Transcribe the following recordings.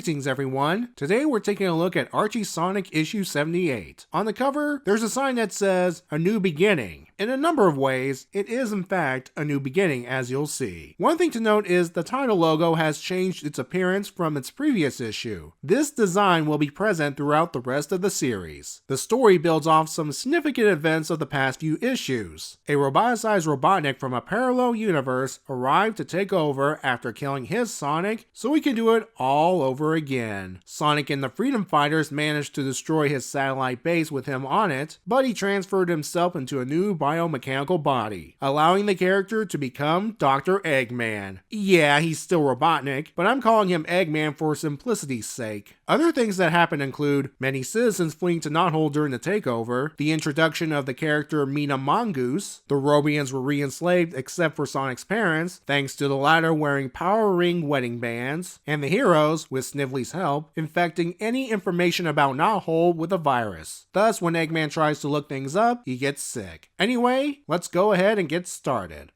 Greetings everyone! Today we're taking a look at Archie Sonic issue 78. On the cover, there's a sign that says, "A New Beginning." In a number of ways, it is in fact a new beginning, as you'll see. One thing to note is the title logo has changed its appearance from its previous issue. This design will be present throughout the rest of the series. The story builds off some significant events of the past few issues. A roboticized Robotnik from a parallel universe arrived to take over after killing his Sonic, so he can do it all over again. Sonic and the Freedom Fighters managed to destroy his satellite base with him on it, but he transferred himself into a new biomechanical body, allowing the character to become Dr. Eggman. Yeah, he's still Robotnik, but I'm calling him Eggman for simplicity's sake. Other things that happened include many citizens fleeing to Knothole during the takeover, the introduction of the character Mina Mongoose, the Robians were re-enslaved except for Sonic's parents, thanks to the latter wearing power ring wedding bands, and the heroes, with Snively's help, infecting any information about Knothole with a virus. Thus, when Eggman tries to look things up, he gets sick. Anyway, let's go ahead and get started.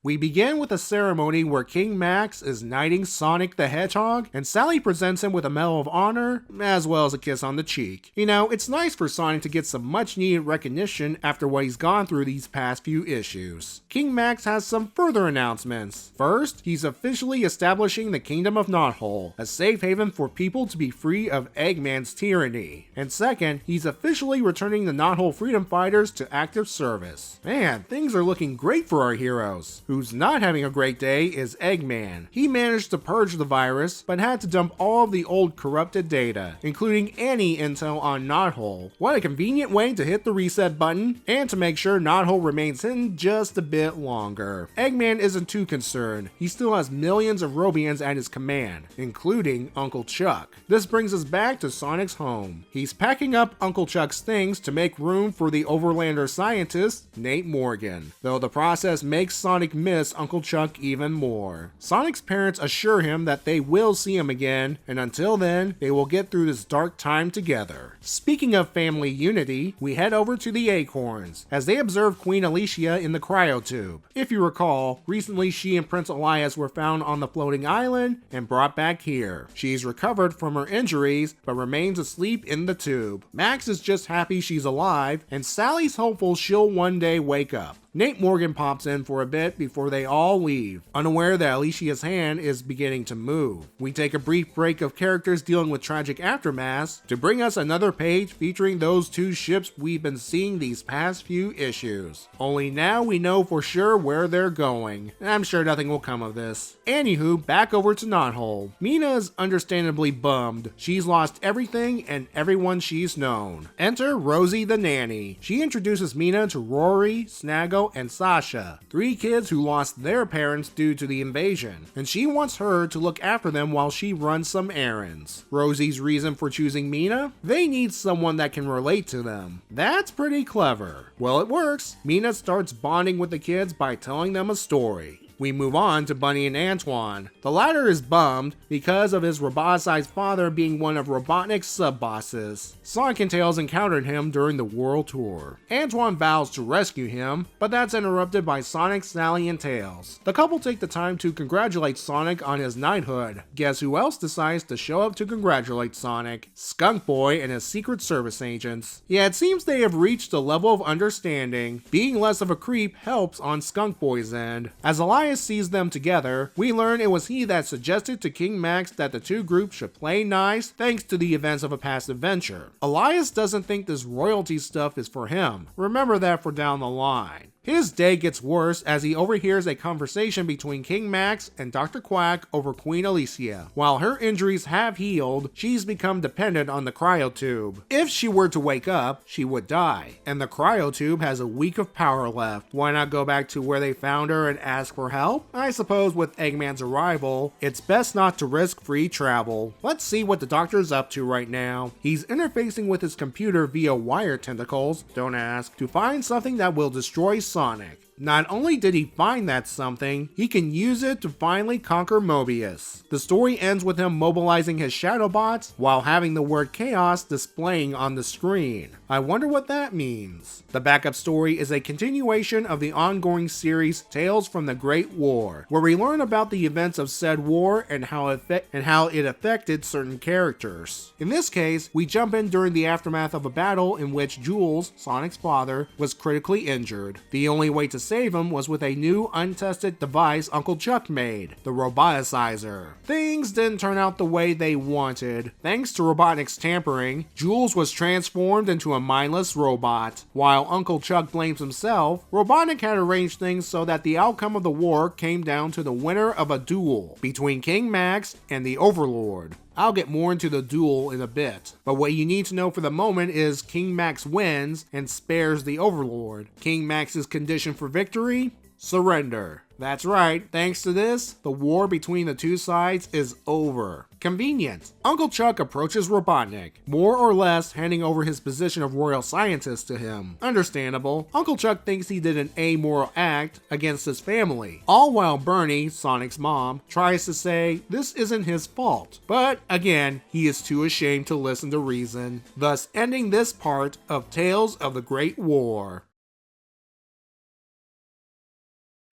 We begin with a ceremony where King Max is knighting Sonic the Hedgehog, and Sally presents him with a Medal of Honor, as well as a kiss on the cheek. You know, it's nice for Sonic to get some much needed recognition after what he's gone through these past few issues. King Max has some further announcements. First, he's officially establishing the Kingdom of Knothole, a safe haven for people to be free of Eggman's tyranny. And second, he's officially returning the Knothole Freedom Fighters to active service. Man, things are looking great for our heroes. Who's not having a great day is Eggman. He managed to purge the virus, but had to dump all of the old corrupted data, including any intel on Knothole. What a convenient way to hit the reset button, and to make sure Knothole remains hidden just a bit longer. Eggman isn't too concerned. He still has millions of Robians at his command, including Uncle Chuck. This brings us back to Sonic's home. He's packing up Uncle Chuck's things to make room for the Overlander scientist, Nate Morgan, though the process makes Sonic miss Uncle Chuck even more. Sonic's parents assure him that they will see him again, and until then, they will get through this dark time together. Speaking of family unity, we head over to the Acorns, as they observe Queen Alicia in the cryotube. If you recall, recently she and Prince Elias were found on the floating island and brought back here. She's recovered from her injuries, but remains asleep in the tube. Max is just happy she's alive, and Sally's hopeful she'll one day wake up. Nate Morgan pops in for a bit before they all leave, unaware that Alicia's hand is beginning to move. We take a brief break of characters dealing with tragic aftermaths to bring us another page featuring those two ships we've been seeing these past few issues. Only now we know for sure where they're going. I'm sure nothing will come of this. Anywho, back over to Knothole. Mina is understandably bummed. She's lost everything and everyone she's known. Enter Rosie the nanny. She introduces Mina to Rory, Snaggle, and Sasha, three kids who lost their parents due to the invasion, and she wants her to look after them while she runs some errands. Rosie's reason for choosing Mina? They need someone that can relate to them. That's pretty clever. Well, it works. Mina starts bonding with the kids by telling them a story. We move on to Bunny and Antoine. The latter is bummed because of his roboticized father being one of Robotnik's sub-bosses. Sonic and Tails encountered him during the world tour. Antoine vows to rescue him, but that's interrupted by Sonic, Sally, and Tails. The couple take the time to congratulate Sonic on his knighthood. Guess who else decides to show up to congratulate Sonic? Skunk Boy and his Secret Service agents. Yeah, it seems they have reached a level of understanding. Being less of a creep helps on Skunk Boy's end. As Elias sees them together, we learn it was he that suggested to King Max that the two groups should play nice thanks to the events of a past adventure. Elias doesn't think this royalty stuff is for him. Remember that for down the line. His day gets worse as he overhears a conversation between King Max and Dr. Quack over Queen Alicia. While her injuries have healed, she's become dependent on the cryotube. If she were to wake up, she would die, and the cryotube has a week of power left. Why not go back to where they found her and ask for help? I suppose with Eggman's arrival, it's best not to risk free travel. Let's see what the doctor's up to right now. He's interfacing with his computer via wire tentacles, don't ask, to find something that will destroy Sonic. Not only did he find that something, he can use it to finally conquer Mobius. The story ends with him mobilizing his Shadowbots while having the word chaos displaying on the screen. I wonder what that means. The backup story is a continuation of the ongoing series Tales from the Great War, where we learn about the events of said war and how it affected certain characters. In this case, we jump in during the aftermath of a battle in which Jules, Sonic's father, was critically injured. The only way to save him was with a new untested device Uncle Chuck made, the Roboticizer. Things didn't turn out the way they wanted. Thanks to Robotnik's tampering, Jules was transformed into a mindless robot. While Uncle Chuck blames himself, Robotnik had arranged things so that the outcome of the war came down to the winner of a duel between King Max and the Overlord. I'll get more into the duel in a bit, but what you need to know for the moment is King Max wins and spares the Overlord. King Max's condition for victory? Surrender. That's right, thanks to this, the war between the two sides is over. Convenient. Uncle Chuck approaches Robotnik, more or less handing over his position of royal scientist to him. Understandable. Uncle Chuck thinks he did an amoral act against his family, all while Bernie, Sonic's mom, tries to say this isn't his fault. But again, he is too ashamed to listen to reason, thus ending this part of Tales of the Great War.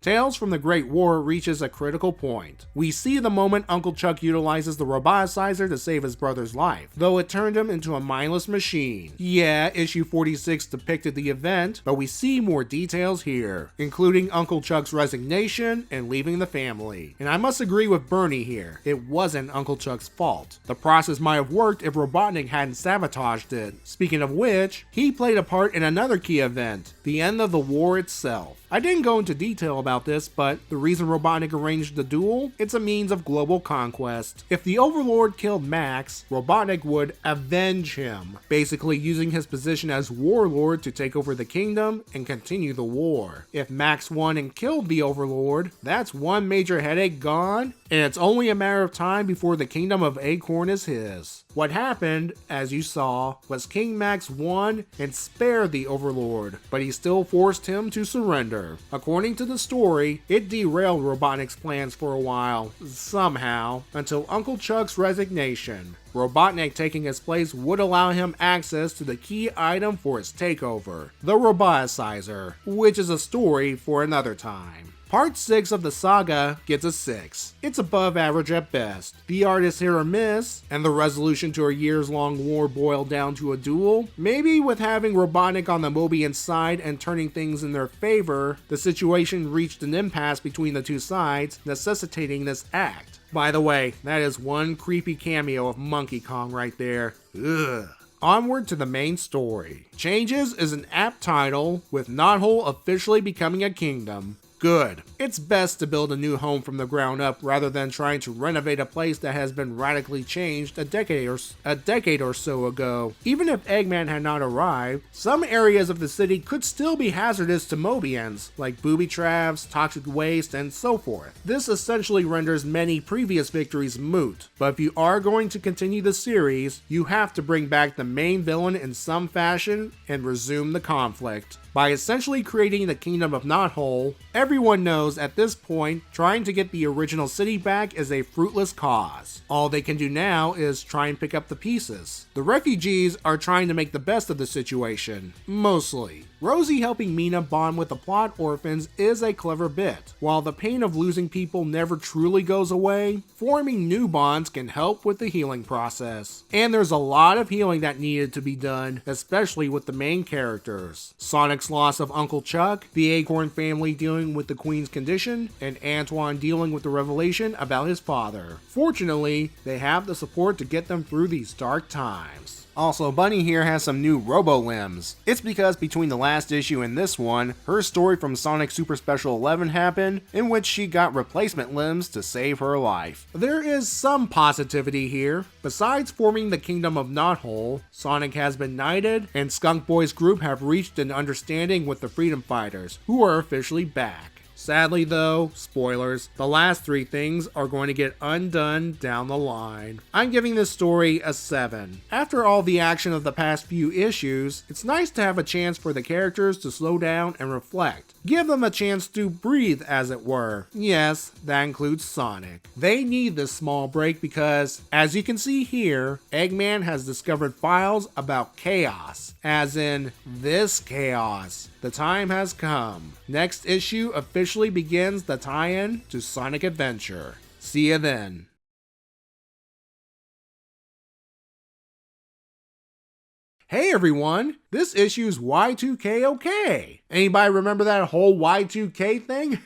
Tales from the Great War reaches a critical point. We see the moment Uncle Chuck utilizes the Roboticizer to save his brother's life, though it turned him into a mindless machine. Yeah, issue 46 depicted the event, but we see more details here, including Uncle Chuck's resignation and leaving the family. And I must agree with Bernie here, it wasn't Uncle Chuck's fault. The process might have worked if Robotnik hadn't sabotaged it. Speaking of which, he played a part in another key event, the end of the war itself. I didn't go into detail about this, but the reason Robotnik arranged the duel, it's a means of global conquest. If the Overlord killed Max, Robotnik would avenge him, basically using his position as warlord to take over the kingdom and continue the war. If Max won and killed the Overlord, that's one major headache gone, and it's only a matter of time before the kingdom of Acorn is his. What happened, as you saw, was King Max won and spared the Overlord, but he still forced him to surrender. According to the story, it derailed Robotnik's plans for a while, somehow, until Uncle Chuck's resignation. Robotnik taking his place would allow him access to the key item for his takeover, the Roboticizer, which is a story for another time. Part 6 of the saga gets a 6. It's above average at best. The art is hit or miss, and the resolution to a years-long war boiled down to a duel. Maybe with having Robotnik on the Mobian side and turning things in their favor, the situation reached an impasse between the two sides, necessitating this act. By the way, that is one creepy cameo of Monkey Kong right there. Ugh. Onward to the main story. Changes is an apt title, with Knothole officially becoming a kingdom. Good. It's best to build a new home from the ground up rather than trying to renovate a place that has been radically changed a decade or so ago. Even if Eggman had not arrived, some areas of the city could still be hazardous to Mobians, like booby traps, toxic waste, and so forth. This essentially renders many previous victories moot, but if you are going to continue the series, you have to bring back the main villain in some fashion and resume the conflict. By essentially creating the Kingdom of Knothole, everyone knows at this point trying to get the original city back is a fruitless cause. All they can do now is try and pick up the pieces. The refugees are trying to make the best of the situation, mostly. Rosie helping Mina bond with the plot orphans is a clever bit. While the pain of losing people never truly goes away, forming new bonds can help with the healing process. And there's a lot of healing that needed to be done, especially with the main characters. Sonic's loss of Uncle Chuck, the Acorn family dealing with the Queen's condition, and Antoine dealing with the revelation about his father. Fortunately, they have the support to get them through these dark times. Also, Bunny here has some new robo-limbs. It's because between the last issue and this one, her story from Sonic Super Special 11 happened, in which she got replacement limbs to save her life. There is some positivity here. Besides forming the Kingdom of Knothole, Sonic has been knighted, and Skunk Boy's group have reached an understanding with the Freedom Fighters, who are officially back. Sadly though, spoilers, the last 3 things are going to get undone down the line. I'm giving this story a 7. After all the action of the past few issues, it's nice to have a chance for the characters to slow down and reflect. Give them a chance to breathe, as it were. Yes, that includes Sonic. They need this small break because, as you can see here, Eggman has discovered files about chaos, as in this chaos. The time has come. Next issue officially begins the tie-in to Sonic Adventure. See you then. Hey everyone, this issue's Y2K OK. Anybody remember that whole Y2K thing?